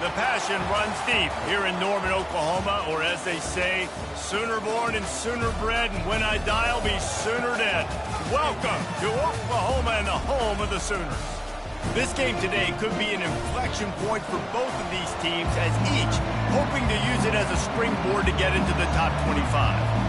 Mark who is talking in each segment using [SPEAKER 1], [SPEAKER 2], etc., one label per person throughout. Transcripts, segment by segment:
[SPEAKER 1] The passion runs deep here in Norman, Oklahoma, or as they say, sooner born and sooner bred, and when I die, I'll be sooner dead. Welcome to Oklahoma and the home of the Sooners. This game today could be an inflection point for both of these teams, as each hoping to use it as a springboard to get into the top 25.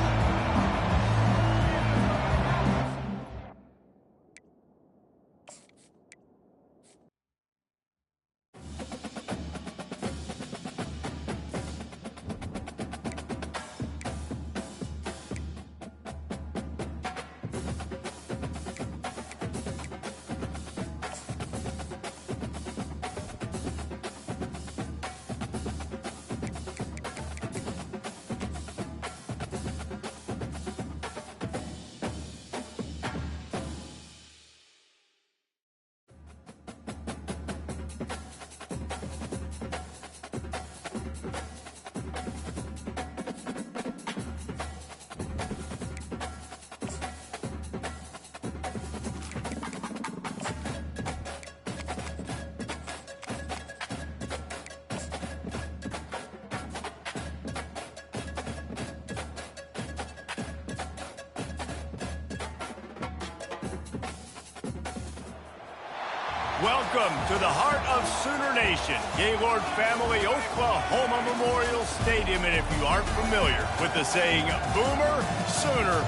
[SPEAKER 1] Welcome to the heart of Sooner Nation, Gaylord family, Oklahoma Memorial Stadium. And if you aren't familiar with the saying, Boomer, Sooner,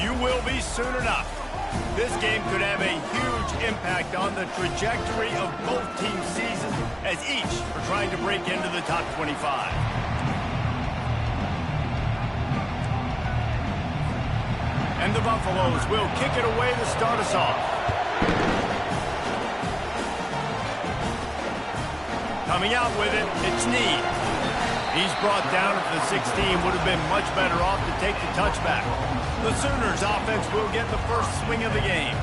[SPEAKER 1] you will be soon enough. This game could have a huge impact on the trajectory of both teams' seasons, as each are trying to break into the top 25. And the Buffaloes will kick it away to start us off. Coming out with it, it's Need. He's brought down at the 16, would have been much better off to take the touchback. The Sooners offense will get the first swing of the game.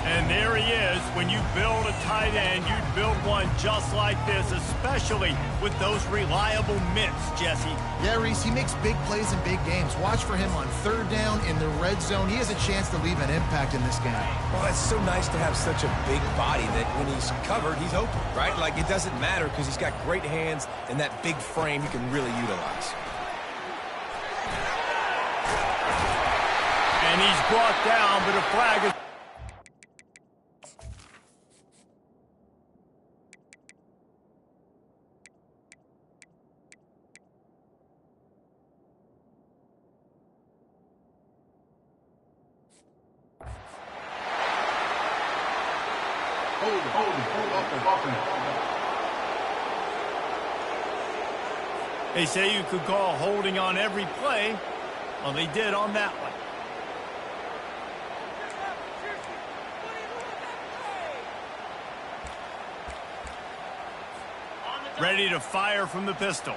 [SPEAKER 1] And there he is. When you build a tight end, you build one just like this, especially with those reliable mitts, Jesse.
[SPEAKER 2] Yeah, Reese, he makes big plays in big games. Watch for him on third down in the red zone. He has a chance to leave an impact in this game.
[SPEAKER 3] Well, it's so nice to have such a big body that when he's covered, he's open, right? Like, it doesn't matter because he's got great hands and that big frame he can really utilize.
[SPEAKER 1] And he's brought down, but a flag is... They say you could call holding on every play. Well, they did on that one. Ready to fire from the pistol.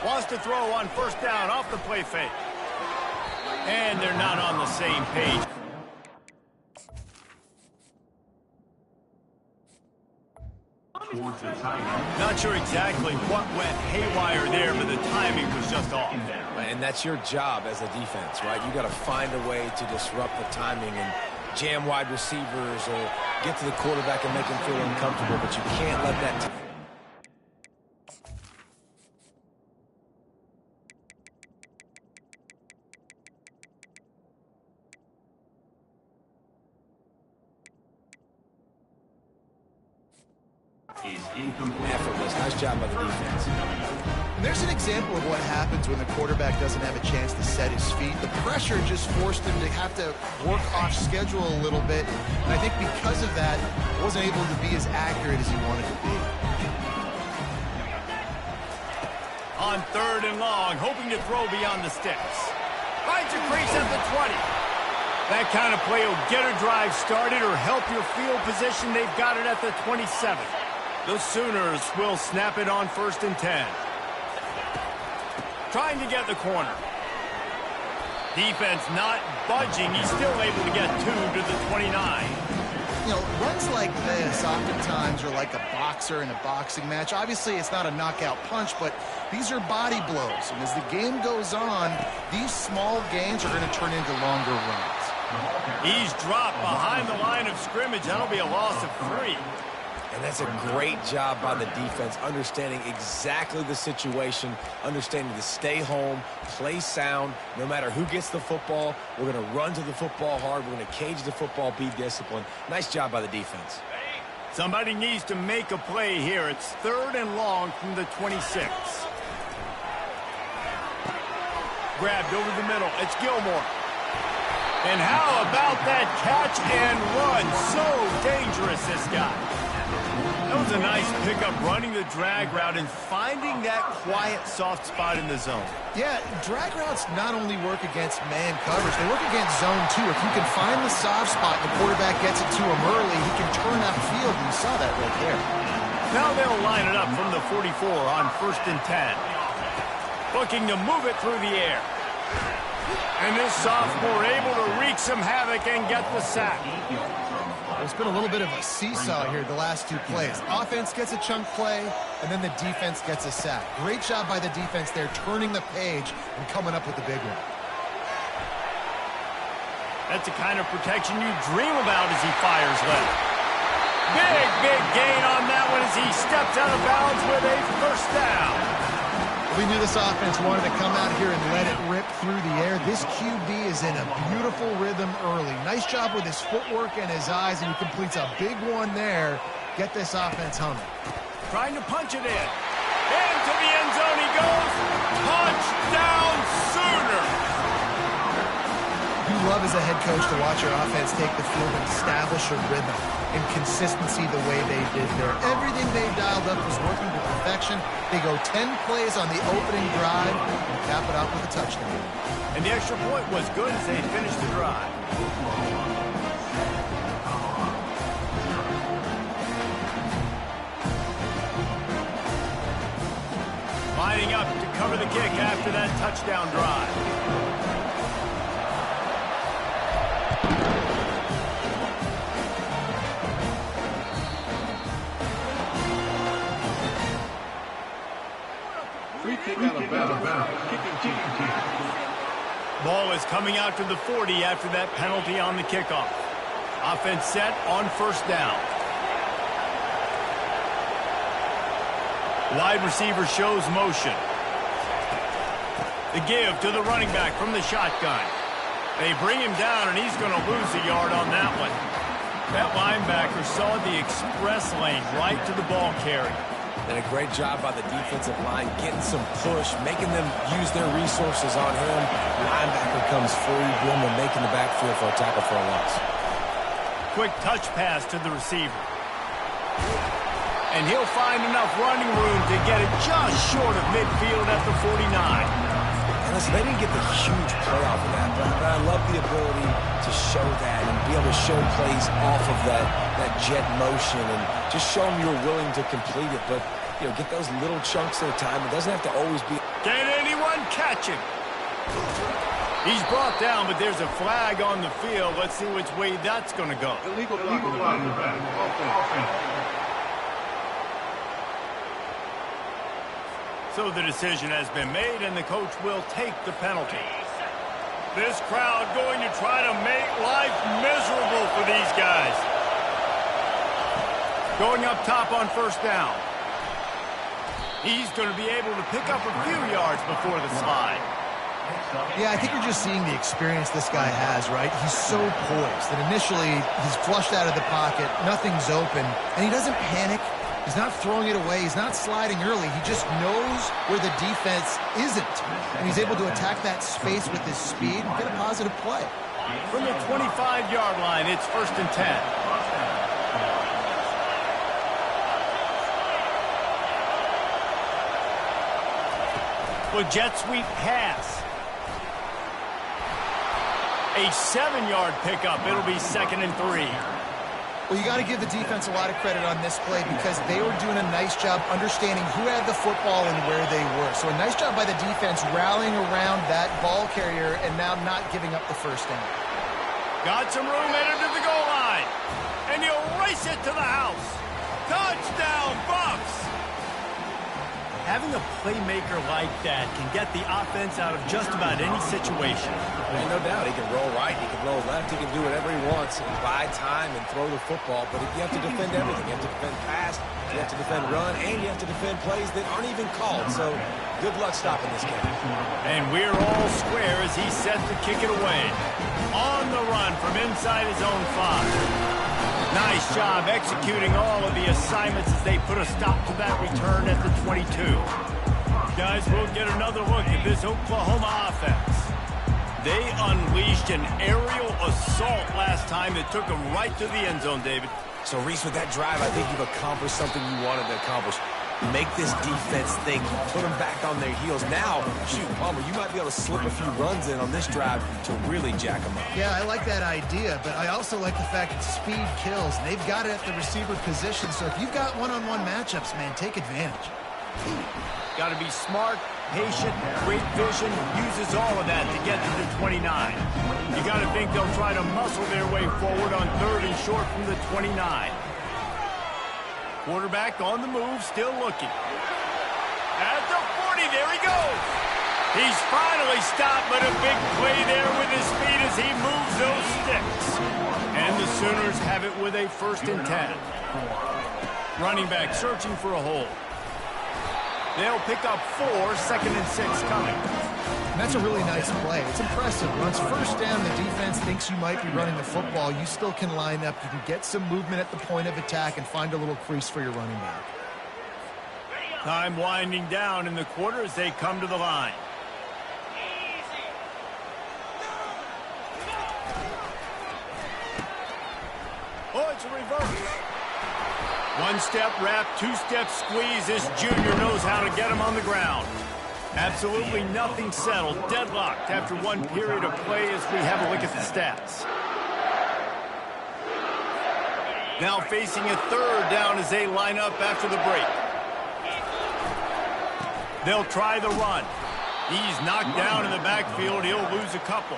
[SPEAKER 1] Wants to throw on first down off the play fake. And they're not on the same page. Not sure exactly what went haywire there, but the timing was just off.
[SPEAKER 3] And that's your job as a defense, right? You got to find a way to disrupt the timing and jam wide receivers or get to the quarterback and make him feel uncomfortable, but you can't let that... Effortless. Nice job by the defense.
[SPEAKER 2] There's an example of what happens when the quarterback doesn't have a chance to set his feet. The pressure just forced him to have to work off schedule a little bit. And I think because of that, wasn't able to be as accurate as he wanted to be.
[SPEAKER 1] On third and long, hoping to throw beyond the sticks. Finds a crease at the 20. That kind of play will get a drive started or help your field position. They've got it at the 27. The Sooners will snap it on 1st and 10. Trying to get the corner. Defense not budging. He's still able to get 2 to the 29.
[SPEAKER 2] You know, runs like this oftentimes are like a boxer in a boxing match. Obviously, it's not a knockout punch, but these are body blows. And as the game goes on, these small gains are going to turn into longer runs.
[SPEAKER 1] He's dropped behind the line of scrimmage. That'll be a loss of 3.
[SPEAKER 3] And that's a great job by the defense, understanding exactly the situation, understanding to stay home, play sound. No matter who gets the football, we're going to run to the football hard. We're going to cage the football, be disciplined. Nice job by the defense.
[SPEAKER 1] Somebody needs to make a play here. It's 3rd and long from the 26. Grabbed over the middle. It's Gilmore. And how about that catch and run? So dangerous, this guy. That was a nice pickup, running the drag route and finding that quiet, soft spot in the zone.
[SPEAKER 2] Yeah, drag routes not only work against man coverage, they work against zone too. If you can find the soft spot and the quarterback gets it to him early, he can turn upfield, and you saw that right there.
[SPEAKER 1] Now they'll line it up from the 44 on 1st and 10. Looking to move it through the air. And this sophomore able to wreak some havoc and get the sack.
[SPEAKER 2] There's been a little bit of a seesaw here the last 2 plays. Offense gets a chunk play, and then the defense gets a sack. Great job by the defense there, turning the page and coming up with the big one.
[SPEAKER 1] That's the kind of protection you dream about as he fires left. Big gain on that one as he steps out of bounds with a 1st down.
[SPEAKER 2] We knew this offense wanted to come out here and let it rip through the air. This QB is in a beautiful rhythm early. Nice job with his footwork and his eyes, and he completes a big one there. Get this offense humming.
[SPEAKER 1] Trying to punch it in. Into the end zone he goes. Touchdown, Sooner!
[SPEAKER 2] You love as a head coach to watch your offense take the field and establish a rhythm and consistency the way they did there. Everything they dialed up was working to perfection. They go 10 plays on the opening drive and cap it off with a touchdown.
[SPEAKER 1] And the extra point was good as they finished the drive. Lining up to cover the kick after that touchdown drive. Ball is coming out to the 40 after that penalty on the kickoff. Offense set on 1st down. Wide receiver shows motion. The give to the running back from the shotgun. They bring him down, and he's going to lose a yard on that one. That linebacker saw the express lane right to the ball carrier.
[SPEAKER 3] And a great job by the defensive line, getting some push, making them use their resources on him. Linebacker comes free, boom, and making the backfield for a tackle for a loss.
[SPEAKER 1] Quick touch pass to the receiver. And he'll find enough running room to get it just short of midfield at the 49.
[SPEAKER 3] And listen, they didn't get the huge play off of that, but I love the ability to show that and be able to show plays off of that jet motion and just show them you're willing to complete it. But, you know, get those little chunks at a time. It doesn't have to always be.
[SPEAKER 1] Can anyone catch him? He's brought down, but there's a flag on the field. Let's see which way that's going to go.
[SPEAKER 4] Illegal flag.
[SPEAKER 1] So the decision has been made, and the coach will take the penalty. This crowd going to try to make life miserable for these guys. Going up top on 1st down. He's going to be able to pick up a few yards before the slide.
[SPEAKER 2] Yeah, I think you're just seeing the experience this guy has, right? He's so poised that initially he's flushed out of the pocket, nothing's open, and he doesn't panic. He's not throwing it away. He's not sliding early. He just knows where the defense isn't, and he's able to attack that space with his speed and get a positive play.
[SPEAKER 1] From the 25-yard line, it's 1st and 10. Well, jet sweep pass. A 7-yard pickup. It'll be 2nd and 3.
[SPEAKER 2] Well, you got to give the defense a lot of credit on this play because they were doing a nice job understanding who had the football and where they were. So a nice job by the defense rallying around that ball carrier and now not giving up the 1st down.
[SPEAKER 1] Got some room headed to the goal line. And he'll race it to the house. Touchdown, Bucks! Having a playmaker like that can get the offense out of just about any situation.
[SPEAKER 3] And no doubt, he can roll right, he can roll left, he can do whatever he wants and buy time and throw the football. But you have to defend everything. You have to defend pass, you have to defend run, and you have to defend plays that aren't even called. So good luck stopping this game.
[SPEAKER 1] And we're all square as he's set to kick it away. On the run from inside his own 5. Nice job executing all of the assignments as they put a stop to that return at the 22. Guys, we'll get another look at this Oklahoma offense. They unleashed an aerial assault last time that took them right to the end zone, David.
[SPEAKER 3] So, Reese, with that drive, I think you've accomplished something you wanted to accomplish. Make this defense think. Put them back on their heels. Now, shoot, Palmer, you might be able to slip a few runs in on this drive to really jack them up.
[SPEAKER 2] Yeah, I like that idea, but I also like the fact that speed kills. They've got it at the receiver position, so if you've got one-on-one matchups, man, take advantage.
[SPEAKER 1] Got to be smart, patient, great vision, uses all of that to get to the 29. You got to think they'll try to muscle their way forward on 3rd and short from the 29. Quarterback on the move, still looking. At the 40, there he goes. He's finally stopped, but a big play there with his feet as he moves those sticks. And the Sooners have it with a 1st and 10. Running back searching for a hole. They'll pick up 4, 2nd and 6 coming.
[SPEAKER 2] And that's a really nice play. It's impressive. Once first down, the defense thinks you might be running the football. You still can line up. You can get some movement at the point of attack and find a little crease for your running back.
[SPEAKER 1] Time winding down in the quarter as they come to the line. Oh, it's a reverse. 1-step wrap, 2-step squeeze. This junior knows how to get him on the ground. Absolutely nothing settled. Deadlocked after one period of play as we have a look at the stats. Now facing a 3rd down as they line up after the break. They'll try the run. He's knocked down in the backfield. He'll lose a couple.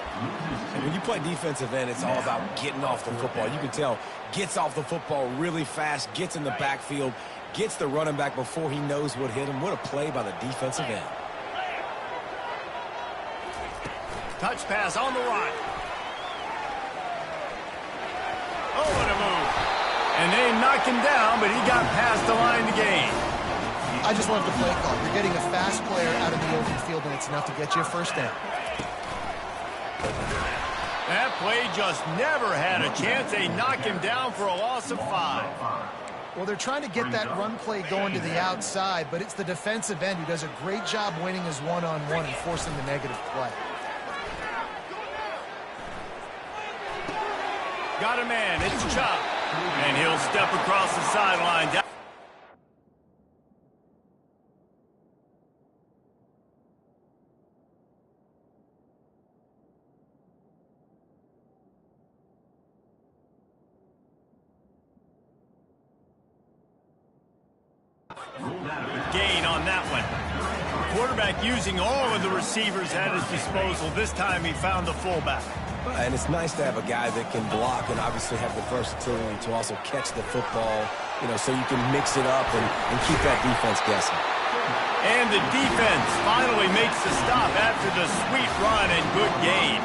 [SPEAKER 3] And when you play defensive end, it's all about getting off the football. You can tell, gets off the football really fast, gets in the backfield, gets the running back before he knows what hit him. What a play by the defensive end.
[SPEAKER 1] Touch pass on the run. Oh, what a move. And they knocked him down, but he got past the line to gain.
[SPEAKER 2] I just love the play call. You're getting a fast player out of the open field, and it's enough to get you a 1st down.
[SPEAKER 1] That play just never had a chance. They knock him down for a loss of 5.
[SPEAKER 2] Well, they're trying to get that run play going to the outside, but it's the defensive end who does a great job winning his one-on-one and forcing the negative play.
[SPEAKER 1] Got a man, it's Chubb. And he'll step across the sideline. Gain on that one. Quarterback using all of the receivers at his disposal. This time he found the fullback.
[SPEAKER 3] And it's nice to have a guy that can block and obviously have the versatility to also catch the football, you know, so you can mix it up and keep that defense guessing.
[SPEAKER 1] And the defense finally makes the stop after the sweet run and good gain.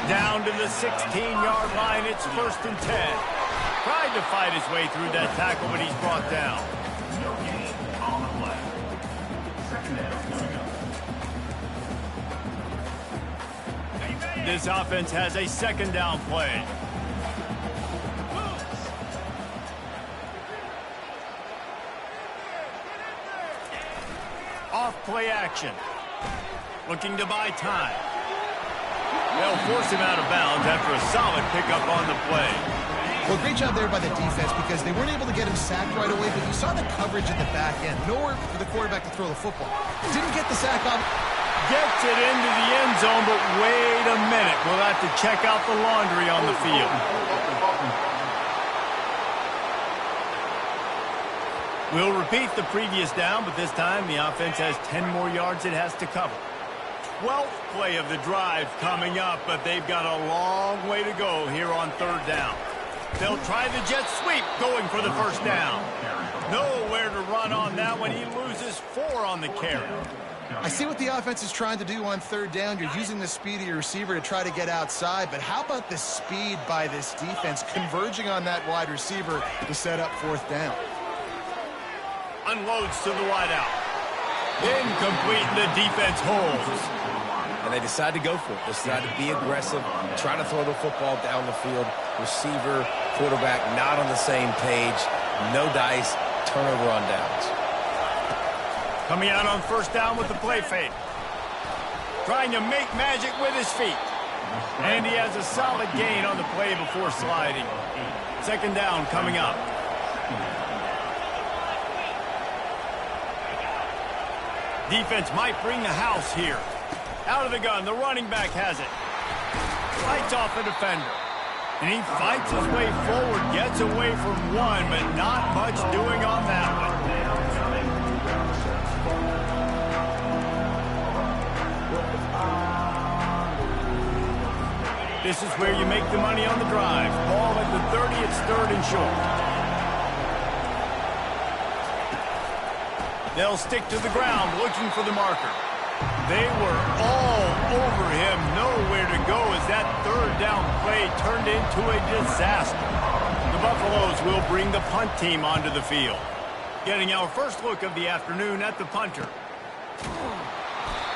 [SPEAKER 1] Down to the 16-yard line, it's 1st and 10. Tried to fight his way through that tackle, but he's brought down. This offense has a 2nd down play. Off play action. Looking to buy time. They'll force him out of bounds after a solid pickup on the play.
[SPEAKER 2] Well, great job there by the defense because they weren't able to get him sacked right away, but you saw the coverage at the back end. Nowhere for the quarterback to throw the football. Didn't get the sack on.
[SPEAKER 1] Gets it into the end zone, but wait a minute. We'll have to check out the laundry on the field. We'll repeat the previous down, but this time the offense has 10 more yards it has to cover. 12th play of the drive coming up, but they've got a long way to go here on 3rd down. They'll try the jet sweep, going for the 1st down. Nowhere to run on that one. He loses 4 on the carry.
[SPEAKER 2] I see what the offense is trying to do on third down. You're using the speed of your receiver to try to get outside, but how about the speed by this defense converging on that wide receiver to set up fourth down?
[SPEAKER 1] Unloads to the wideout. Incomplete, and the defense holds.
[SPEAKER 3] And they decide to go for it. They decide to be aggressive, try to throw the football down the field. Receiver, quarterback not on the same page. No dice, turnover on downs.
[SPEAKER 1] Coming out on first down with the play fake. Trying to make magic with his feet. And he has a solid gain on the play before sliding. Second down coming up. Defense might bring the house here. Out of the gun, the running back has it. Fights off a defender. And he fights his way forward, gets away from one, but not much doing on that one. This is where you make the money on the drive. Ball at the 30, it's third and short. They'll stick to the ground looking for the marker. They were all over him, nowhere to go as that third down play turned into a disaster. The Buffaloes will bring the punt team onto the field. Getting our first look of the afternoon at the punter.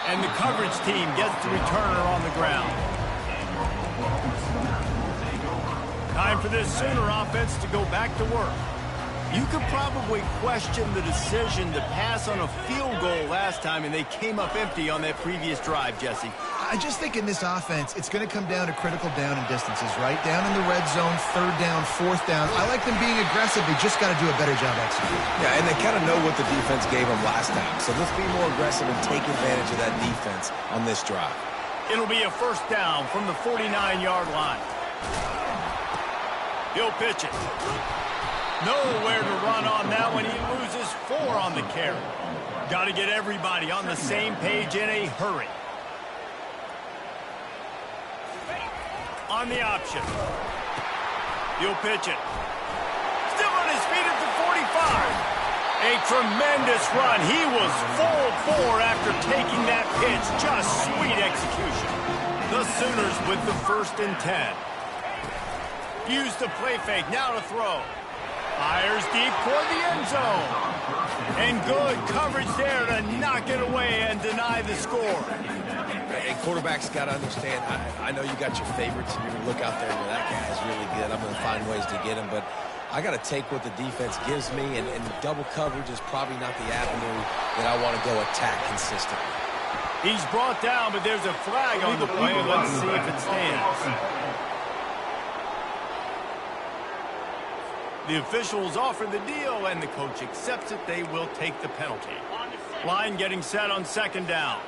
[SPEAKER 1] And the coverage team gets the returner on the ground. Time for this Sooner offense to go back to work. You could probably question the decision to pass on a field goal last time, and they came up empty on that previous drive, Jesse.
[SPEAKER 2] I just think in this offense, it's going to come down to critical down and distances, right? Down in the red zone, third down, fourth down. I like them being aggressive. They just got to do a better job executing.
[SPEAKER 3] Yeah, and they kind of know what the defense gave them last time. So let's be more aggressive and take advantage of that defense on this drive.
[SPEAKER 1] It'll be a first down from the 49-yard line. He'll pitch it. Nowhere to run on that one. He loses 4 on the carry. Got to get everybody on the same page in a hurry. On the option. He'll pitch it. Still on his feet at the 45. A tremendous run. He was full 4 after taking that pitch. Just sweet execution. The Sooners with the 1st and 10. Use the play fake. Now to throw. Fires deep toward the end zone. And good coverage there to knock it away and deny the score.
[SPEAKER 3] Hey, quarterback's got to understand, I know you got your favorites, and you're going to look out there and that guy's really good. I'm going to find ways to get him, but I got to take what the defense gives me, and double coverage is probably not the avenue that I want to go attack consistently.
[SPEAKER 1] He's brought down, but there's a flag on the play. Let's see if it stands. The officials offer the deal, and the coach accepts it. They will take the penalty. Line getting set on second down.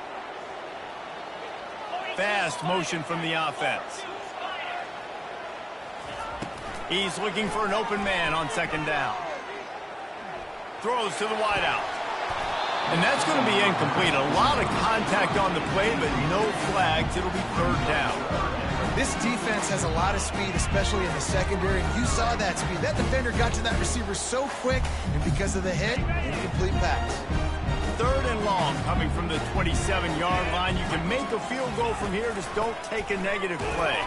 [SPEAKER 1] Fast motion from the offense. He's looking for an open man on second down. Throws to the wideout. And that's going to be incomplete. A lot of contact on the play, but no flags. It'll be third down.
[SPEAKER 2] This defense has a lot of speed, especially in the secondary. You saw that speed. That defender got to that receiver so quick, and because of the hit, incomplete pass.
[SPEAKER 1] Third and long coming from the 27-yard line. You can make a field goal from here. Just don't take a negative play.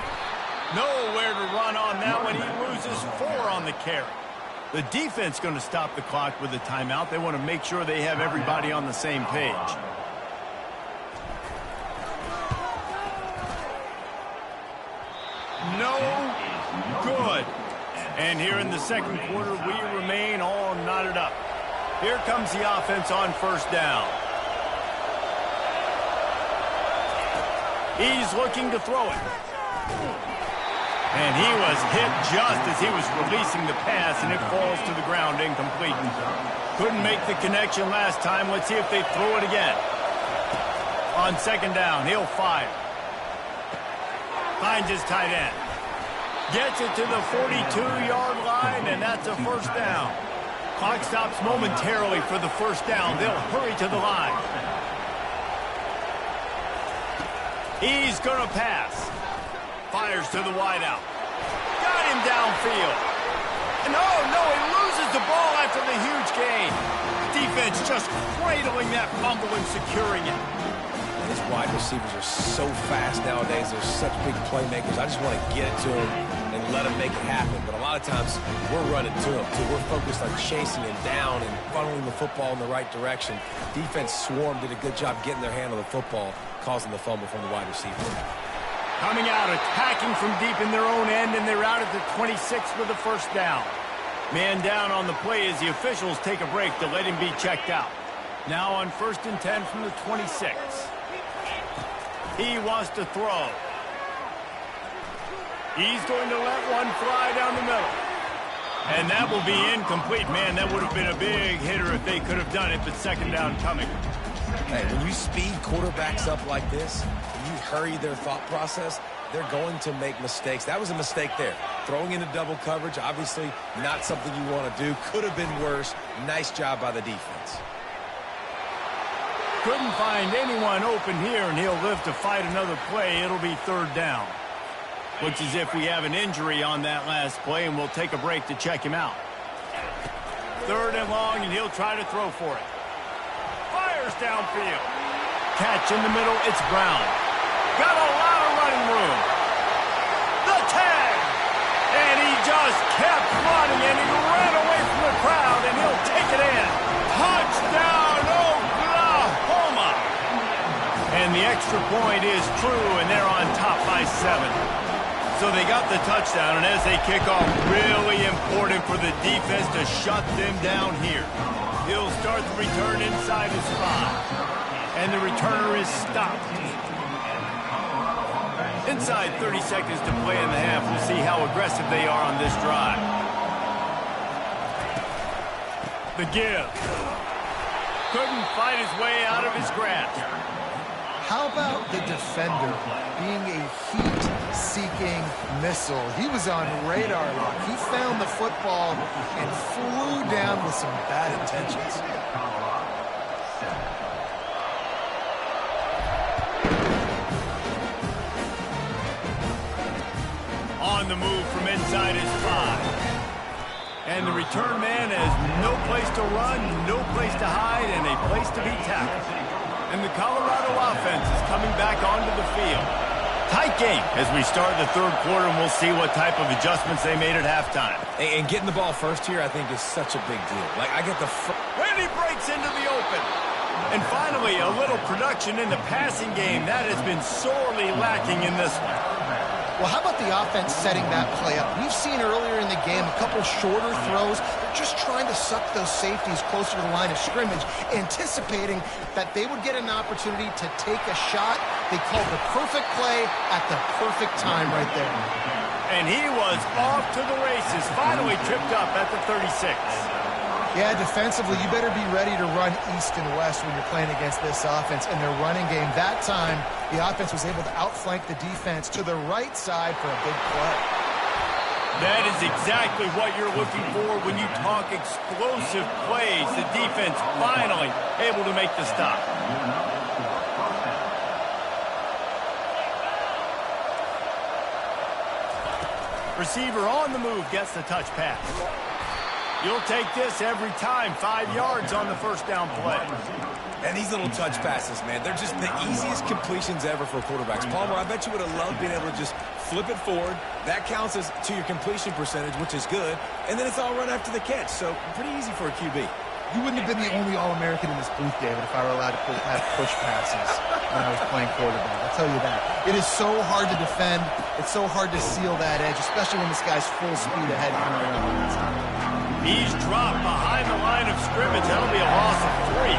[SPEAKER 1] Nowhere to run on that one. He loses 4 on the carry. The defense going to stop the clock with a timeout. They want to make sure they have everybody on the same page. No good. And here in the second quarter, we remain all knotted up. Here comes the offense on first down. He's looking to throw it. And he was hit just as he was releasing the pass, and it falls to the ground incomplete. Couldn't make the connection last time. Let's see if they throw it again. On second down, he'll fire. Finds his tight end. Gets it to the 42-yard line, and that's a first down. Clock stops momentarily for the first down. They'll hurry to the line. He's going to pass. Fires to the wideout. Got him downfield. No, he loses the ball after the huge gain. Defense just cradling that fumble and securing it.
[SPEAKER 3] These wide receivers are so fast nowadays. They're such big playmakers. I just want to get it to them and let them make it happen. But a lot of times, we're running to them. So we're focused on chasing him down and funneling the football in the right direction. Defense swarm did a good job getting their hand on the football, causing the fumble from the wide receiver.
[SPEAKER 1] Coming out, attacking from deep in their own end, and they're out at the 26 with the first down. Man down on the play as the officials take a break to let him be checked out. Now on 1st and 10 from the 26. He wants to throw. He's going to let one fly down the middle. And that will be incomplete. Man, that would have been a big hitter if they could have done it, but second down coming.
[SPEAKER 3] Hey, when you speed quarterbacks up like this, you hurry their thought process, they're going to make mistakes. That was a mistake there. Throwing into double coverage, obviously not something you want to do. Could have been worse. Nice job by the defense.
[SPEAKER 1] Couldn't find anyone open here, and he'll live to fight another play. It'll be third down. Looks as if we have an injury on that last play, and we'll take a break to check him out. Third and long, and he'll try to throw for it. Fires downfield. Catch in the middle, it's Brown. Got a lot of running room. The tag! And he just kept running, and he ran away from the crowd, and he'll take it in. Touchdown, Oklahoma! And the extra point is true, and they're on top by 7. So they got the touchdown, and as they kick off, really important for the defense to shut them down here. He'll start the return inside his 5. And the returner is stopped. Inside 30 seconds to play in the half. We'll see how aggressive they are on this drive. The give. Couldn't fight his way out of his grasp.
[SPEAKER 2] How about the defender being a heat-seeking missile? He was on radar lock. He found the football and flew down with some bad intentions.
[SPEAKER 1] On the move from inside his 5. And the return man has no place to run, no place to hide, and a place to be tackled. And the Colorado offense is coming back onto the field. Tight game as we start the third quarter, and we'll see what type of adjustments they made at halftime.
[SPEAKER 3] And getting the ball first here, I think, is such a big deal. Like, I get the...
[SPEAKER 1] And he breaks into the open. And finally, a little production in the passing game. That has been sorely lacking in this one.
[SPEAKER 2] Well, how about the offense setting that play up? We've seen earlier in the game a couple shorter throws. They're just trying to suck those safeties closer to the line of scrimmage, anticipating that they would get an opportunity to take a shot. They called the perfect play at the perfect time right there.
[SPEAKER 1] And he was off to the races, finally tripped up at the 36.
[SPEAKER 2] Yeah, defensively, you better be ready to run east and west when you're playing against this offense. In their running game, that time, the offense was able to outflank the defense to the right side for a big play.
[SPEAKER 1] That is exactly what you're looking for when you talk explosive plays. The defense finally able to make the stop. Receiver on the move gets the touch pass. You'll take this every time. 5 yards on the first down play.
[SPEAKER 3] And these little touch passes, man, they're just the easiest completions ever for quarterbacks. Palmer, I bet you would have loved being able to just flip it forward. That counts as to your completion percentage, which is good. And then it's all run after the catch. So pretty easy for a QB.
[SPEAKER 2] You wouldn't have been the only All-American in this booth, David, if I were allowed to have push passes when I was playing quarterback. I'll tell you that. It is so hard to defend. It's so hard to seal that edge, especially when this guy's full speed ahead coming around.
[SPEAKER 1] He's dropped behind the line of scrimmage. That'll be a loss of 3.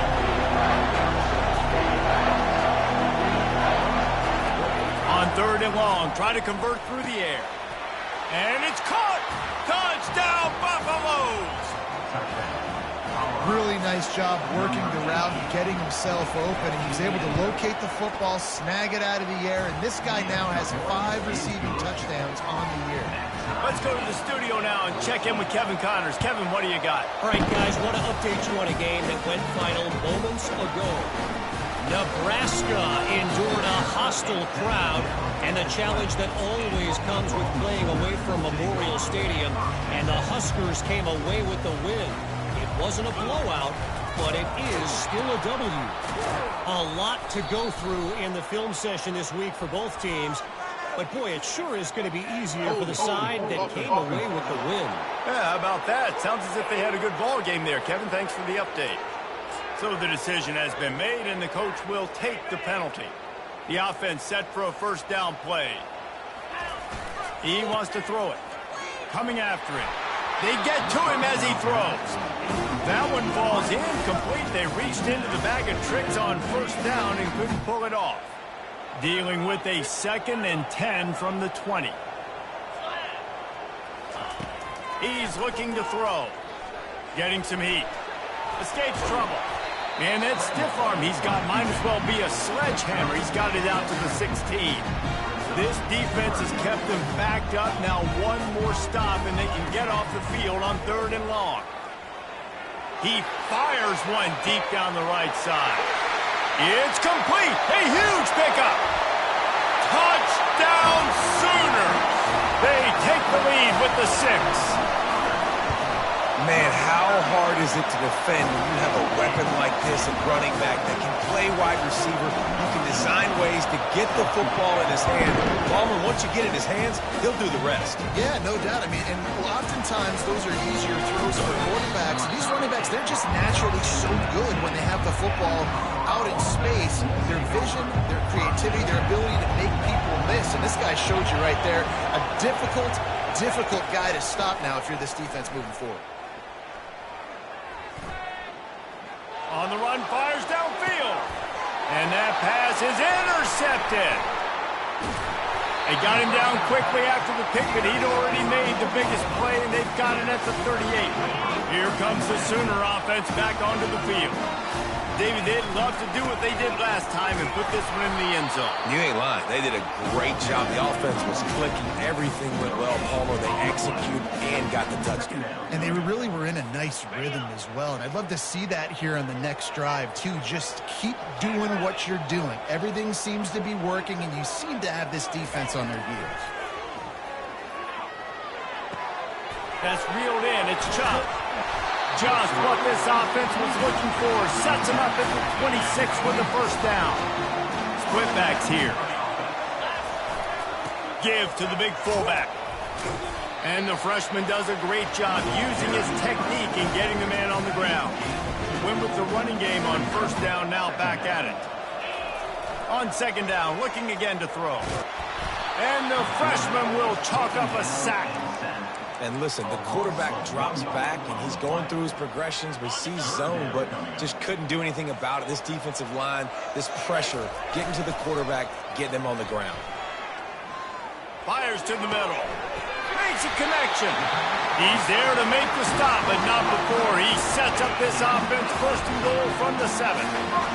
[SPEAKER 1] On third and long, try to convert through the air. And it's caught! Touchdown, Buffaloes!
[SPEAKER 2] Really nice job working the route and getting himself open. And he was able to locate the football, snag it out of the air, and this guy now has 5 receiving touchdowns on the year.
[SPEAKER 1] Let's go to the studio now and check in with Kevin Connors. Kevin, what do you got?
[SPEAKER 4] All right, guys, want to update you on a game that went final moments ago. Nebraska endured a hostile crowd and the challenge that always comes with playing away from Memorial Stadium, and the Huskers came away with the win. It wasn't a blowout, but it is still a W. A lot to go through in the film session this week for both teams. But, boy, it sure is going to be easier for the side that came away with the win.
[SPEAKER 1] Yeah, how about that? Sounds as if they had a good ball game there. Kevin, thanks for the update. So the decision has been made, and the coach will take the penalty. The offense set for a first down play. He wants to throw it. Coming after it. They get to him as he throws. That one falls incomplete. They reached into the bag of tricks on first down and couldn't pull it off. Dealing with a 2nd and 10 from the 20. He's looking to throw. Getting some heat. Escapes trouble. And that stiff arm he's got might as well be a sledgehammer. He's got it out to the 16. This defense has kept them backed up. Now one more stop and they can get off the field on 3rd and long. He fires one deep down the right side. It's complete. A huge pickup. Touchdown Sooners. They take the lead with the 6.
[SPEAKER 3] Man, how hard is it to defend when you have a weapon like this at running back that can play wide receiver? You can design ways to get the football in his hand. Palmer, once you get it in his hands, he'll do the rest.
[SPEAKER 2] Yeah, no doubt. I mean, and oftentimes those are easier throws for quarterbacks. These running backs, they're just naturally so good when they have the football out in space. Their vision, their creativity, their ability to make people miss. And this guy showed you right there, a difficult guy to stop now if you're this defense moving forward.
[SPEAKER 1] On the run, fires downfield. And that pass is intercepted. They got him down quickly after the pick, but he'd already made the biggest play, and they've got it at the 38. Here comes the Sooner offense back onto the field. David, they'd love to do what they did last time and put this one in the end zone.
[SPEAKER 3] You ain't lying. They did a great job. The offense was clicking. Everything went well. Palmer, they executed and got the touchdown.
[SPEAKER 2] And they really were in a nice rhythm as well. And I'd love to see that here on the next drive, too. Just keep doing what you're doing. Everything seems to be working, and you seem to have this defense on their heels.
[SPEAKER 1] That's reeled in. It's Chubb. Just what this offense was looking for. Sets him up at the 26 with the first down. Split backs here. Give to the big fullback. And the freshman does a great job using his technique and getting the man on the ground. Win with the running game on first down, now back at it. On 2nd down, looking again to throw. And the freshman will chalk up a sack.
[SPEAKER 3] And listen, the quarterback drops back, and he's going through his progressions. We see zone, but just couldn't do anything about it. This defensive line, this pressure, getting to the quarterback, getting him on the ground.
[SPEAKER 1] Fires to the middle. Makes a connection. He's there to make the stop, but not before. He sets up this offense 1st and goal from the 7.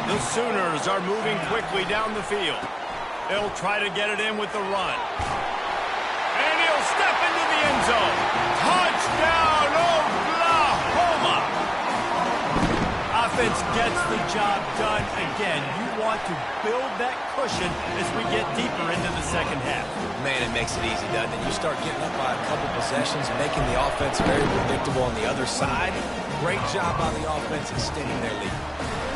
[SPEAKER 1] The Sooners are moving quickly down the field. They'll try to get it in with the run. And he'll step into the end zone. Touchdown, Oklahoma! Offense gets the job done again. You want to build that cushion as we get deeper into the second half.
[SPEAKER 3] Man, it makes it easy, doesn't it? You start getting up by a couple possessions, making the offense very predictable on the other side. Great job by the offense extending their lead.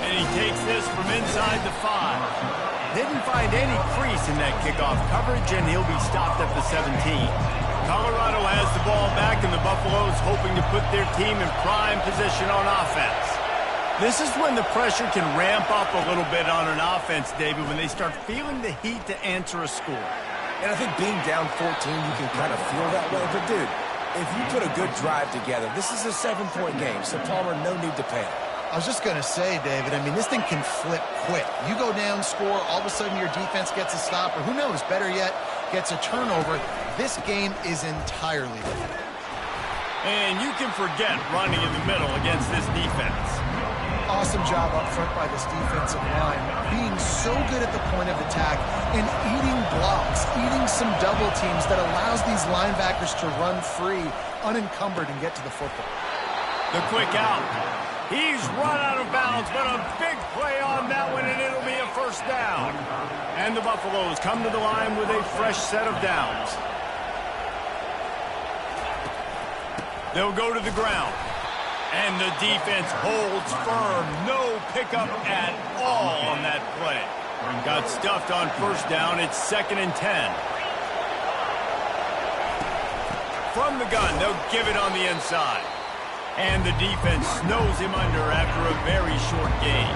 [SPEAKER 1] And he takes this from inside the 5. Didn't find any crease in that kickoff coverage, and he'll be stopped at the 17. Colorado has the ball back, and the Buffaloes hoping to put their team in prime position on offense. This is when the pressure can ramp up a little bit on an offense, David, when they start feeling the heat to answer a score.
[SPEAKER 3] And I think being down 14, you can kind of feel that way. But, dude, if you put a good drive together, this is a 7-point game, so Palmer, no need to panic.
[SPEAKER 2] I was just going to say, David, I mean, this thing can flip quick. You go down, score, all of a sudden your defense gets a stop, or who knows, better yet, gets a turnover. This game is entirely different.
[SPEAKER 1] And you can forget running in the middle against this defense.
[SPEAKER 2] Awesome job up front by this defensive line, being so good at the point of attack and eating blocks, eating some double teams that allows these linebackers to run free, unencumbered, and get to the football.
[SPEAKER 1] The quick out. He's run out of bounds, but a big play on that one, and it'll be a first down. And the Buffaloes come to the line with a fresh set of downs. They'll go to the ground. And the defense holds firm. No pickup at all on that play. Got stuffed on first down. It's 2nd and 10. From the gun, they'll give it on the inside. And the defense snows him under after a very short gain.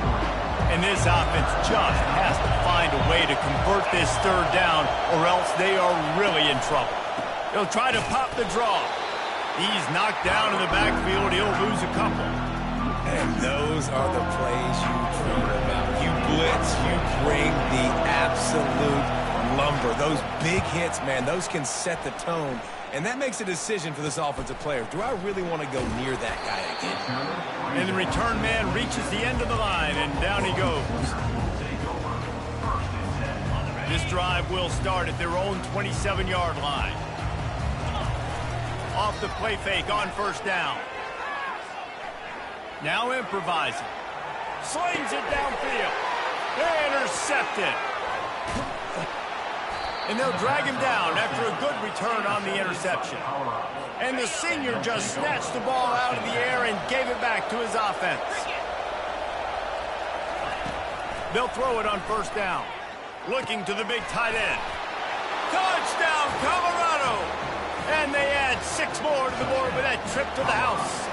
[SPEAKER 1] And this offense just has to find a way to convert this 3rd down, or else they are really in trouble. They'll try to pop the draw. He's knocked down in the backfield. He'll lose a couple.
[SPEAKER 3] And those are the plays you dream about. You blitz, you bring the absolute lumber. Those big hits, man, those can set the tone. And that makes a decision for this offensive player. Do I really want to go near that guy again?
[SPEAKER 1] And the return man reaches the end of the line, and down he goes. This drive will start at their own 27-yard line. Off the play fake on first down. Now improvising. Slings it downfield. Intercepted. And they'll drag him down after a good return on the interception. And the senior just snatched the ball out of the air and gave it back to his offense. They'll throw it on first down. Looking to the big tight end. Touchdown, Colorado! And they add 6 more to the board with that trip to the house.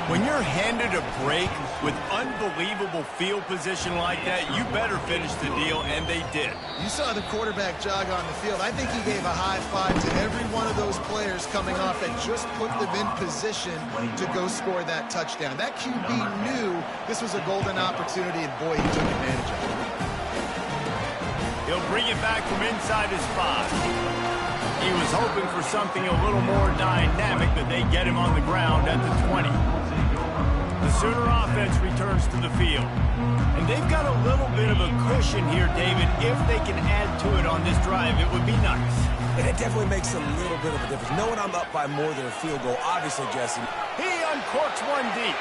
[SPEAKER 1] When you're handed a break with unbelievable field position like that, you better finish the deal, and they did.
[SPEAKER 2] You saw the quarterback jog on the field. I think he gave a high five to every one of those players coming off that just put them in position to go score that touchdown. That QB knew this was a golden opportunity, and boy, he took advantage of it.
[SPEAKER 1] He'll bring it back from inside his 5. He was hoping for something a little more dynamic, but they get him on the ground at the 20. The Sooner offense returns to the field. And they've got a little bit of a cushion here, David. If they can add to it on this drive, it would be nice.
[SPEAKER 3] And it definitely makes a little bit of a difference. Knowing I'm up by more than a field goal, obviously, Jesse.
[SPEAKER 1] He uncorks one deep.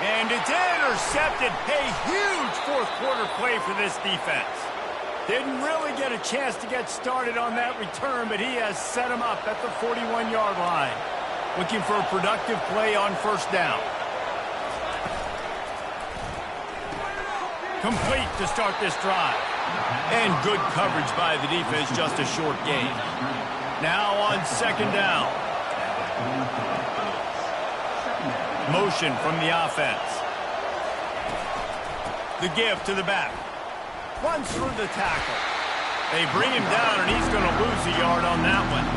[SPEAKER 1] And it's intercepted. A huge fourth-quarter play for this defense. Didn't really get a chance to get started on that return, but he has set him up at the 41-yard line. Looking for a productive play on first down. Complete to start this drive. And good coverage by the defense, just a short gain. Now on 2nd down. Motion from the offense. The give to the back. Runs through the tackle. They bring him down, and he's going to lose a yard on that one.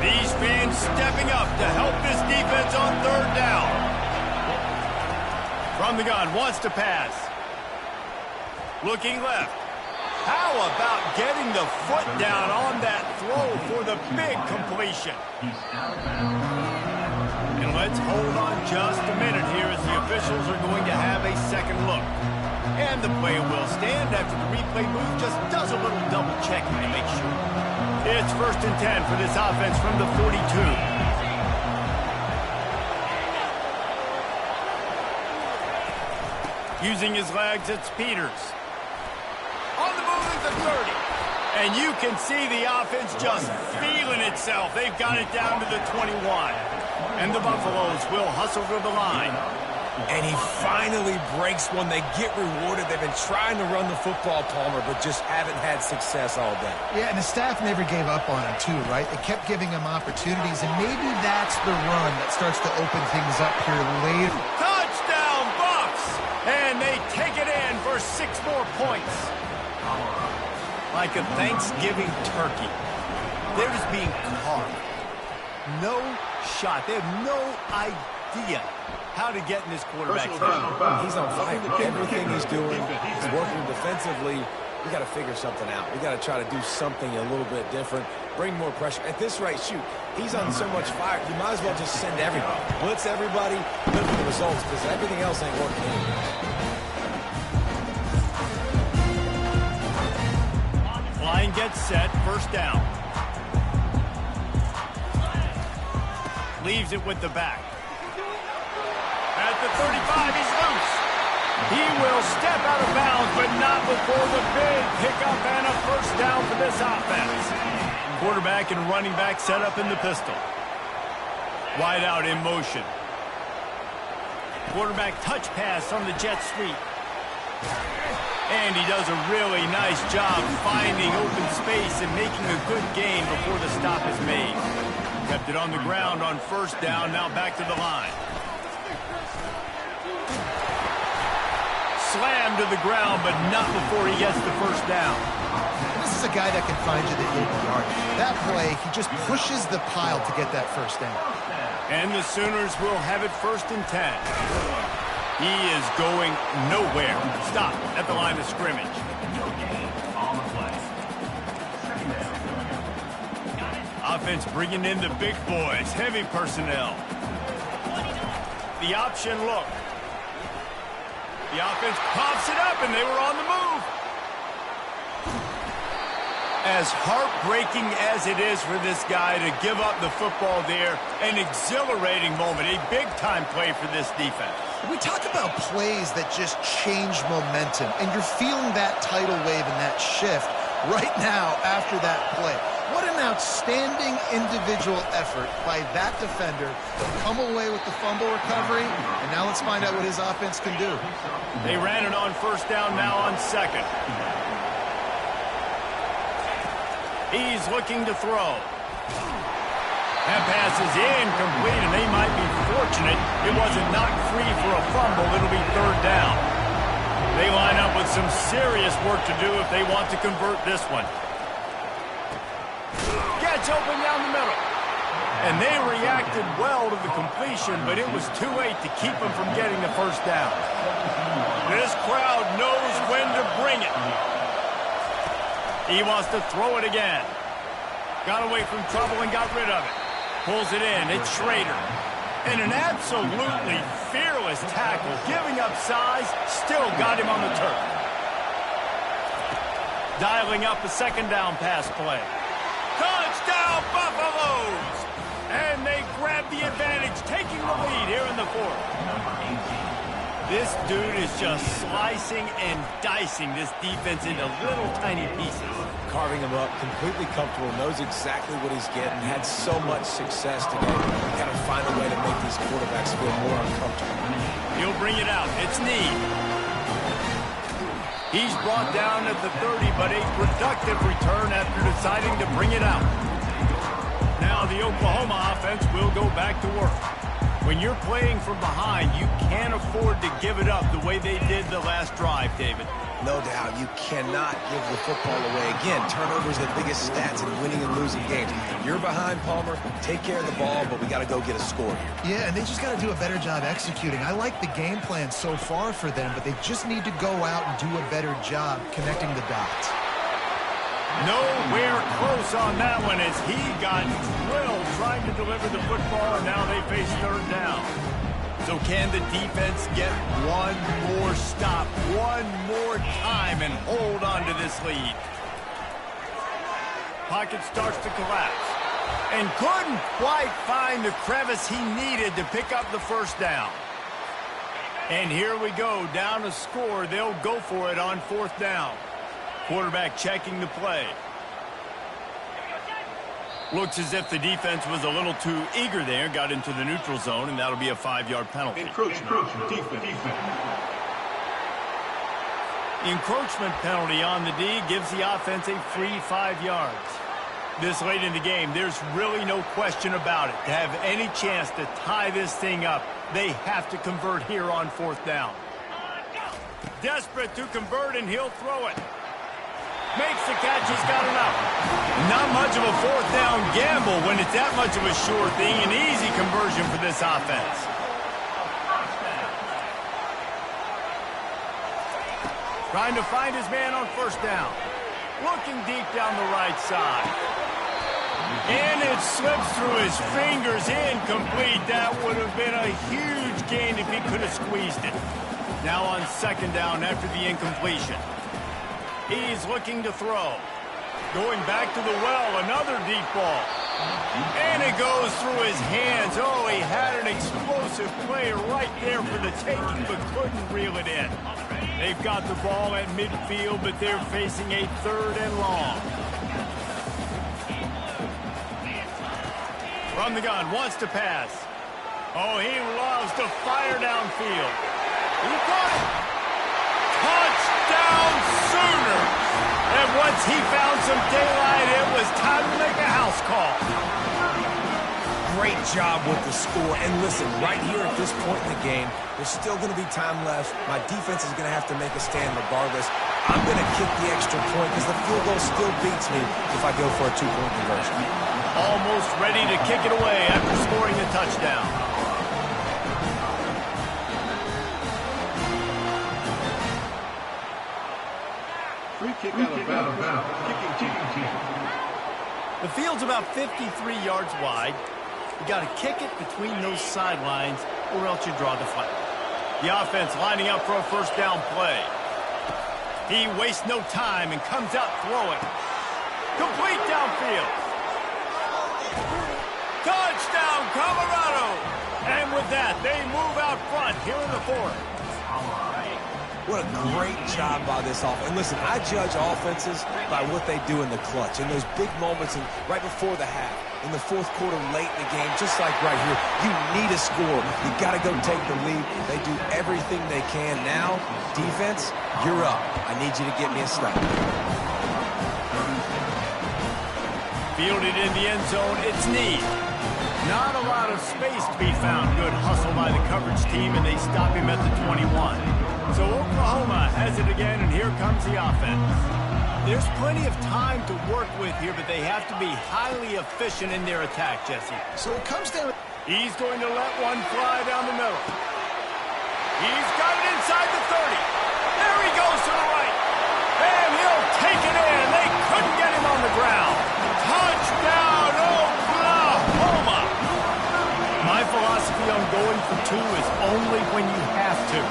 [SPEAKER 1] These fans stepping up to help this defense on 3rd down. From the gun, wants to pass. Looking left. How about getting the foot down on that throw for the big completion? And let's hold on just a minute here as the officials are going to have a second look. And the play will stand after the replay move just does a little double checking to make sure. It's 1st and 10 for this offense from the 42. Using his legs, it's Peters. On the move is the 30. And you can see the offense just feeling itself. They've got it down to the 21. And the Buffaloes will hustle to the line.
[SPEAKER 3] And he finally breaks one. They get rewarded. They've been trying to run the football, Palmer, but just haven't had success all day.
[SPEAKER 2] Yeah, and the staff never gave up on him, too, right? They kept giving him opportunities, and maybe that's the run that starts to open things up here later.
[SPEAKER 1] Touchdown, Bucks! And they take it in for 6 more points. Like a Thanksgiving turkey. They're just being carved. No shot. They have no idea how to get in this quarterback's head.
[SPEAKER 3] He's on fire. Everything he's doing, he's working defensively. We got to figure something out. We got to try to do something a little bit different. Bring more pressure. At this rate, shoot, he's on so much fire. You might as well just send everybody. Blitz everybody, look for the results, because everything else ain't working anymore.
[SPEAKER 1] Line gets set, 1st down. Leaves it with the back. At the 35, he's loose. He will step out of bounds, but not before the big pickup and a 1st down for this offense. Quarterback and running back set up in the pistol. Wide out in motion. Quarterback touch pass on the jet sweep. And he does a really nice job finding open space and making a good gain before the stop is made. Kept it on the ground on first down, now back to the line. Slammed to the ground, but not before he gets the first down.
[SPEAKER 2] This is a guy that can find you the 80-yard. That play, he just pushes the pile to get that first down.
[SPEAKER 1] And the Sooners will have it 1st and 10. He is going nowhere. Stop at the line of scrimmage. Offense bringing in the big boys, heavy personnel. The option look. The offense pops it up, and they were on the move. As heartbreaking as it is for this guy to give up the football there, an exhilarating moment, a big-time play for this defense.
[SPEAKER 2] We talk about plays that just change momentum, and you're feeling that tidal wave and that shift right now after that play. What an outstanding individual effort by that defender to come away with the fumble recovery, and now let's find out what his offense can do.
[SPEAKER 1] They ran it on first down, now on second. He's looking to throw. That pass is incomplete, and they might be fortunate it wasn't knocked free for a fumble. It'll be 3rd down. They line up with some serious work to do if they want to convert this one. Gets open down the middle. And they reacted well to the completion, but it was too late to keep them from getting the first down. This crowd knows when to bring it. He wants to throw it again. Got away from trouble and got rid of it. Pulls it in. It's Schrader. And an absolutely fearless tackle, giving up size, still got him on the turf. Dialing up a 2nd down pass play. Touchdown, Buffaloes! And they grab the advantage, taking the lead here in the 4th. This dude is just slicing and dicing this defense into little tiny pieces.
[SPEAKER 3] Carving him up, completely comfortable, knows exactly what he's getting, had so much success today. You got to find a way to make these quarterbacks feel more uncomfortable.
[SPEAKER 1] He'll bring it out. It's Need. He's brought down at the 30, but a productive return after deciding to bring it out. Now the Oklahoma offense will go back to work. When you're playing from behind, you can't afford to give it up the way they did the last drive, David.
[SPEAKER 3] No doubt, you cannot give the football away. Again, turnovers are the biggest stats in winning and losing games. You're behind, Palmer, take care of the ball, but we got to go get a score here.
[SPEAKER 2] Yeah, and they just got to do a better job executing. I like the game plan so far for them, but they just need to go out and do a better job connecting the dots.
[SPEAKER 1] Nowhere close on that one as he got drilled trying to deliver the football, and now they face 3rd down. So can the defense get one more stop, one more time, and hold on to this lead? Pocket starts to collapse. And couldn't quite find the crevice he needed to pick up the first down. And here we go, down a score. They'll go for it on 4th down. Quarterback checking the play. Looks as if the defense was a little too eager there, got into the neutral zone, and that'll be a 5-yard penalty.
[SPEAKER 5] Encroachment defense.
[SPEAKER 1] Encroachment penalty on the D gives the offense a free 5 yards. This late in the game, there's really no question about it. To have any chance to tie this thing up, they have to convert here on 4th down. Desperate to convert, and he'll throw it. Makes the catch, he's got enough. Not much of a 4th down gamble when it's that much of a sure thing. An easy conversion for this offense. Trying to find his man on 1st down. Looking deep down the right side. And it slips through his fingers, incomplete. That would have been a huge gain if he could have squeezed it. Now on 2nd down after the incompletion. He's looking to throw. Going back to the well, another deep ball. And it goes through his hands. Oh, he had an explosive play right there for the taking, but couldn't reel it in. They've got the ball at midfield, but they're facing a 3rd and long. From the gun, wants to pass. Oh, he loves to fire downfield. He got it. Touchdown Sooners! And once he found some daylight, it was time to make a house call.
[SPEAKER 3] Great job with the score. And listen, right here at this point in the game, there's still going to be time left. My defense is going to have to make a stand regardless. I'm going to kick the extra point because the field goal still beats me if I go for a two-point conversion.
[SPEAKER 1] Almost ready to kick it away after scoring the touchdown.
[SPEAKER 5] Free kick out of bounds. Kicking team.
[SPEAKER 1] The field's about 53 yards wide. You got to kick it between those sidelines or else you draw the flag. The offense lining up for a first down play. He wastes no time and comes out throwing. Complete downfield. Touchdown, Colorado! And with that, they move out front here in the fourth.
[SPEAKER 3] What a great job by this offense. And listen, I judge offenses by what they do in the clutch, in those big moments and right before the half, in the fourth quarter, late in the game, just like right here. You need a score. You got to go take the lead. They do everything they can. Now, defense, you're up. I need you to get me a stop.
[SPEAKER 1] Fielded in the end zone, it's Need. Not a lot of space to be found. Good hustle by the coverage team, and they stop him at the 21. So Oklahoma has it again, and here comes the offense. There's plenty of time to work with here, but they have to be highly efficient in their attack, Jesse.
[SPEAKER 2] So it comes down.
[SPEAKER 1] He's going to let one fly down the middle. He's got it inside the 30. There he goes to the right. And he'll take it in. They couldn't get him on the ground. Touchdown, Oklahoma! My philosophy on going for two is only when you have to.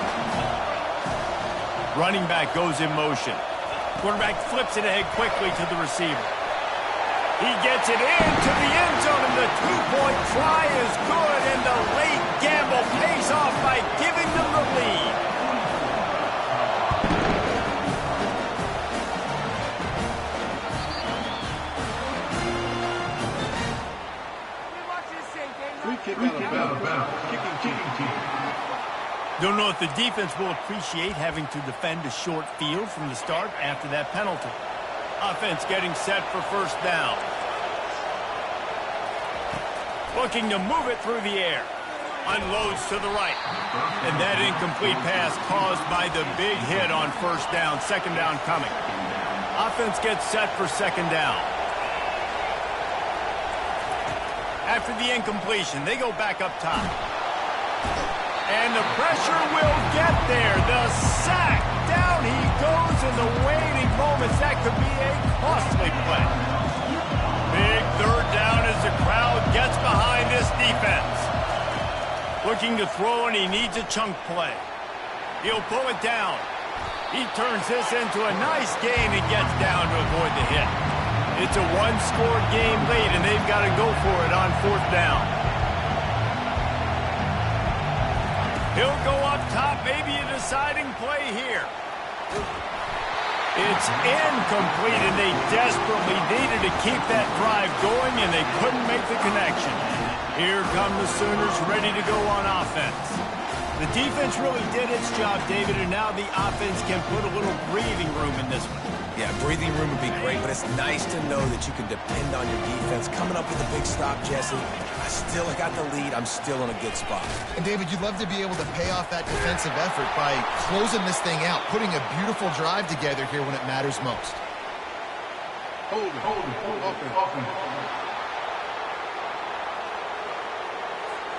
[SPEAKER 1] Running back goes in motion. Quarterback flips it ahead quickly to the receiver. He gets it into the end zone, and the two-point try is good, and the late gamble pays off by giving them the lead.
[SPEAKER 5] Free kick out of bounds. Kicking team.
[SPEAKER 1] Don't know if the defense will appreciate having to defend a short field from the start after that penalty. Offense getting set for first down. Looking to move it through the air. Unloads to the right. And that incomplete pass caused by the big hit on first down. Second down coming. Offense gets set for second down. After the incompletion, they go back up top. And the pressure will get there. The sack. Down he goes in the waiting moments. That could be a costly play. Big third down as the crowd gets behind this defense. Looking to throw, and he needs a chunk play. He'll pull it down. He turns this into a nice gain and gets down to avoid the hit. It's a one-score game late, and they've got to go for it on fourth down. He'll go up top, maybe a deciding play here. It's incomplete, and they desperately needed to keep that drive going, and they couldn't make the connection. Here come the Sooners ready to go on offense. The defense really did its job, David, and now the offense can put a little breathing room in this one.
[SPEAKER 3] Yeah, breathing room would be great, but it's nice to know that you can depend on your defense. Coming up with a big stop, Jesse. I still got the lead. I'm still in a good spot.
[SPEAKER 2] And, David, you'd love to be able to pay off that defensive effort by closing this thing out, putting a beautiful drive together here when it matters most.
[SPEAKER 5] Hold it.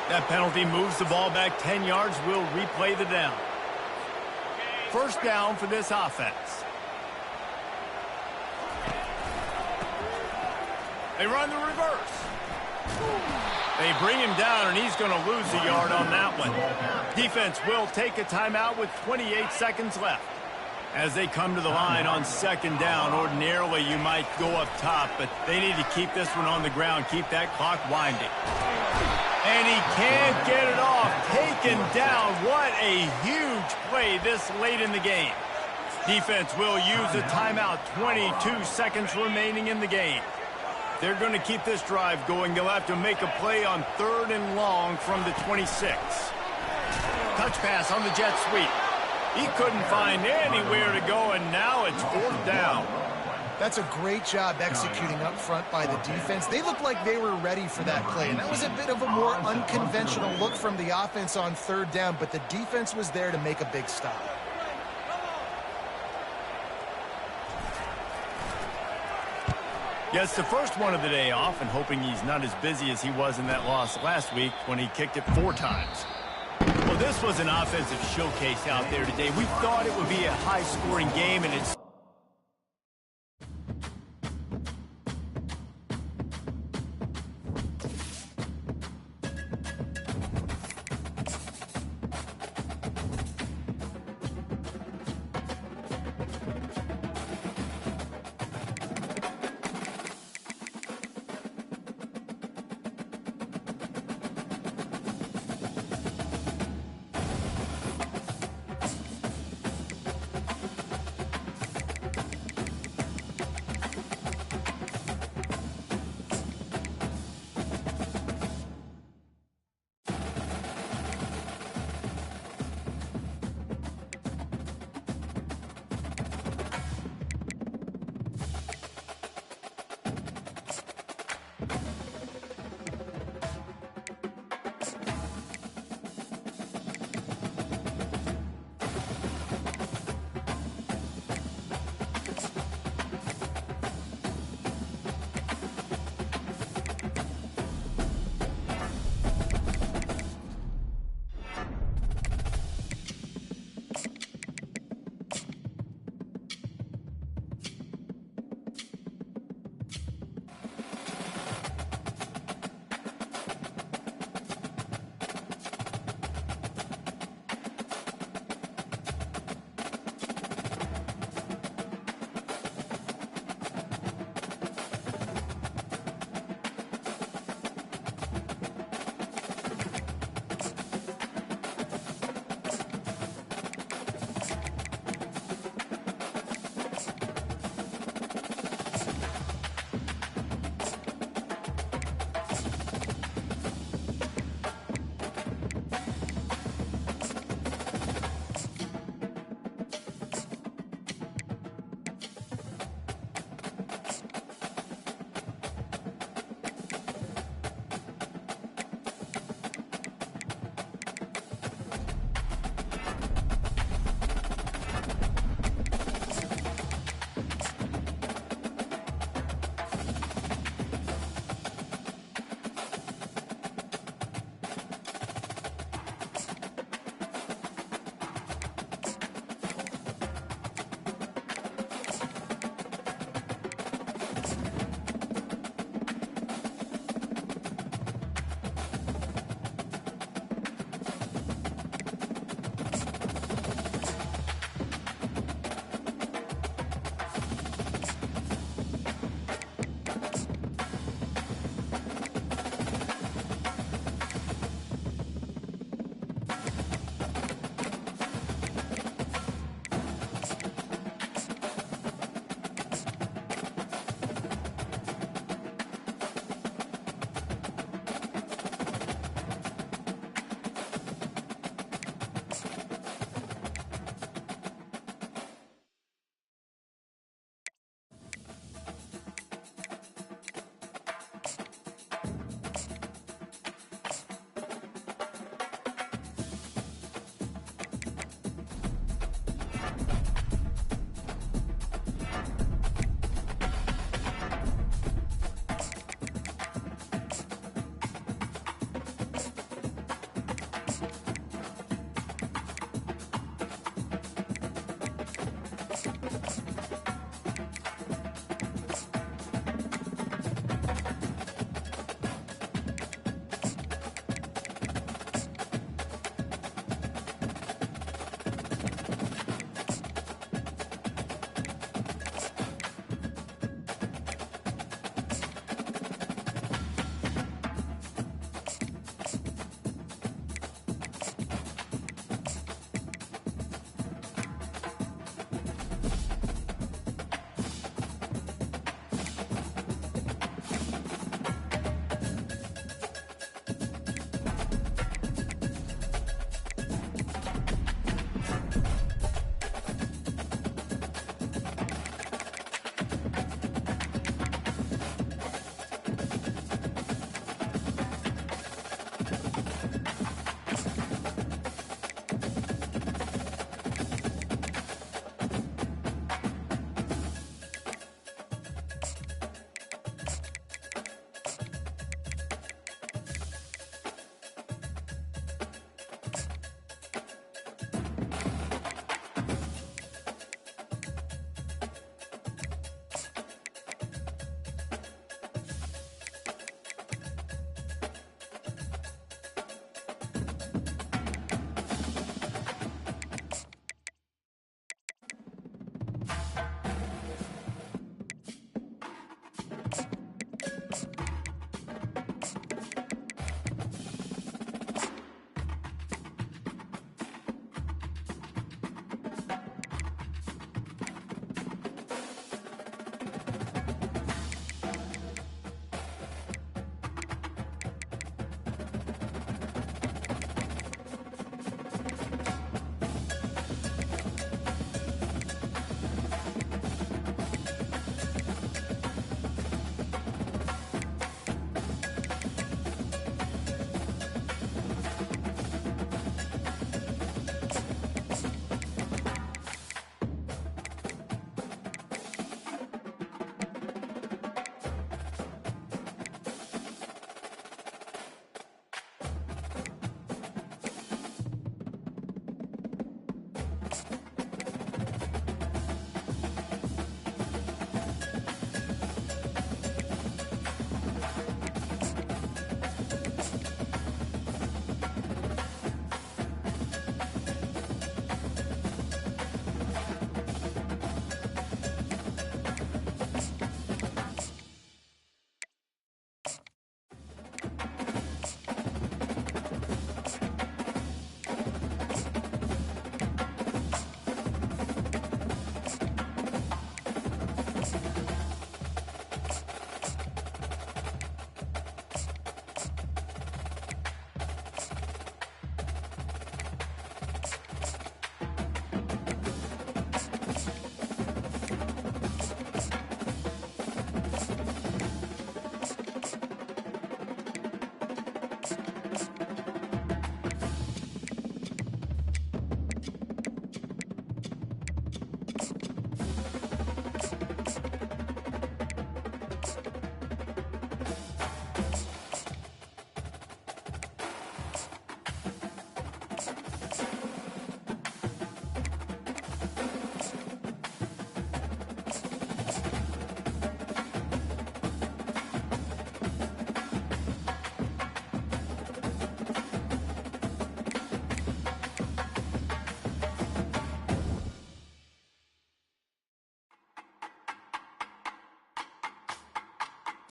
[SPEAKER 1] That penalty moves the ball back 10 yards. We'll replay the down. First down for this offense. They run the reverse. They bring him down, and he's going to lose a yard on that one. Defense will take a timeout with 28 seconds left. As they come to the line on second down, ordinarily you might go up top, but they need to keep this one on the ground, keep that clock winding. And he can't get it off. Taken down. What a huge play this late in the game. Defense will use a timeout. 22 seconds remaining in the game. they're going to keep this drive going, they'll have to make a play on 3rd and long from the 26. Touch pass on the jet sweep. He couldn't find anywhere to go, and now it's 4th down.
[SPEAKER 2] That's a great job executing up front by the defense. They looked like they were ready for that play, and that was a bit of a more unconventional look from the offense on 3rd down, but the defense was there to make a big stop.
[SPEAKER 1] Yes, the first one of the day off, and hoping he's not as busy as he was in that loss last week when he kicked it 4 times. Well, this was an offensive showcase out there today. We thought it would be a high-scoring game, and it's